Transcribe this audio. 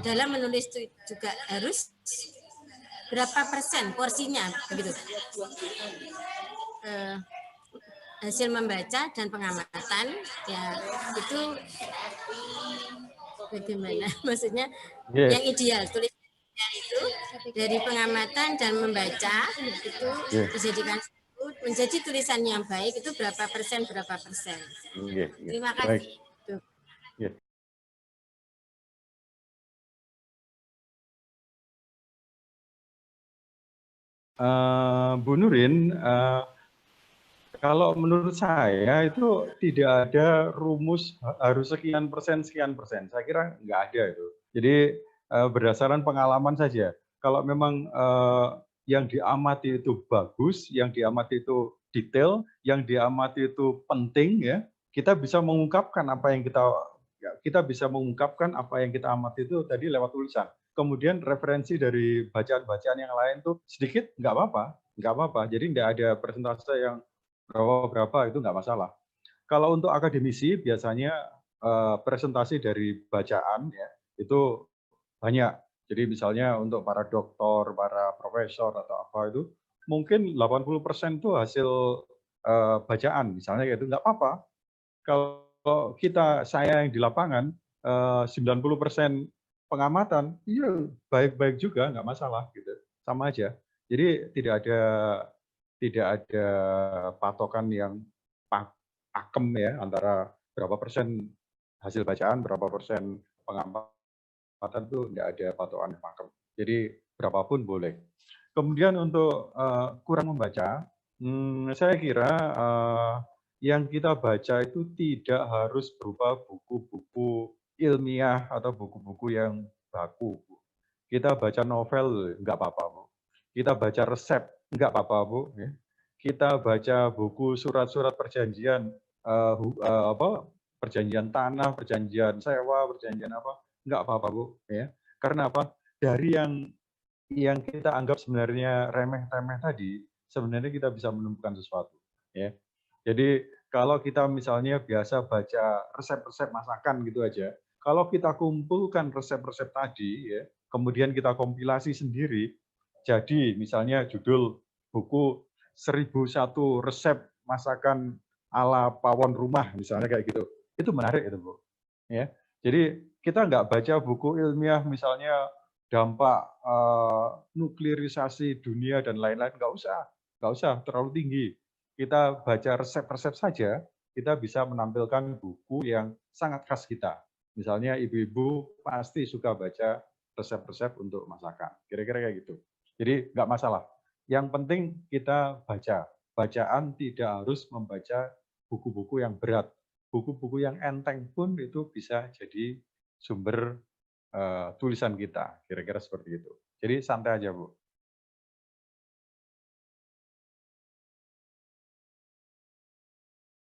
dalam menulis itu juga harus berapa persen porsinya begitu. Hasil membaca dan pengamatan ya itu bagaimana maksudnya yang ideal tulisnya itu dari pengamatan dan membaca itu dijadikan menjadi tulisan yang baik itu berapa persen. Terima kasih. Bu Nurin, kalau menurut saya itu tidak ada rumus harus sekian persen. Saya kira nggak ada itu. Jadi berdasarkan pengalaman saja. Kalau memang yang diamati itu bagus, yang diamati itu detail, yang diamati itu penting, ya kita bisa mengungkapkan apa yang kita bisa mengungkapkan apa yang kita amati itu tadi lewat tulisan. Kemudian referensi dari bacaan-bacaan yang lain tuh sedikit nggak apa-apa. Jadi nggak ada persentase yang berapa itu nggak masalah. Kalau untuk akademisi biasanya presentasi dari bacaan ya itu banyak. Jadi misalnya untuk para doktor, para profesor atau apa itu mungkin 80% itu hasil bacaan misalnya itu nggak apa-apa. Kalau saya yang di lapangan 90% pengamatan, iya baik-baik juga nggak masalah gitu, sama aja. Jadi tidak ada patokan yang pakem ya antara berapa persen hasil bacaan, berapa persen pengamatan itu tidak ada patokan yang pakem. Jadi berapapun boleh. Kemudian untuk kurang membaca, saya kira yang kita baca itu tidak harus berupa buku-buku ilmiah atau buku-buku yang baku. Kita baca novel nggak apa-apa, Bu. Kita baca resep nggak apa-apa, Bu. Kita baca buku surat-surat perjanjian, perjanjian tanah, perjanjian sewa, perjanjian apa, nggak apa-apa, Bu. Ya. Karena apa? Dari yang kita anggap sebenarnya remeh-temeh tadi, sebenarnya kita bisa menemukan sesuatu. Ya. Jadi kalau kita misalnya biasa baca resep-resep masakan gitu aja, kalau kita kumpulkan resep-resep tadi, ya, kemudian kita kompilasi sendiri, jadi misalnya judul buku 1001 resep masakan ala pawon rumah, misalnya kayak gitu, itu menarik itu, Bu. Ya, jadi kita nggak baca buku ilmiah misalnya dampak nuklirisasi dunia dan lain-lain, nggak usah terlalu tinggi. Kita baca resep-resep saja, kita bisa menampilkan buku yang sangat khas kita. Misalnya ibu-ibu pasti suka baca resep-resep untuk masakan, kira-kira kayak gitu. Jadi nggak masalah. Yang penting kita baca. Bacaan tidak harus membaca buku-buku yang berat. Buku-buku yang enteng pun itu bisa jadi sumber tulisan kita, kira-kira seperti itu. Jadi santai aja, Bu.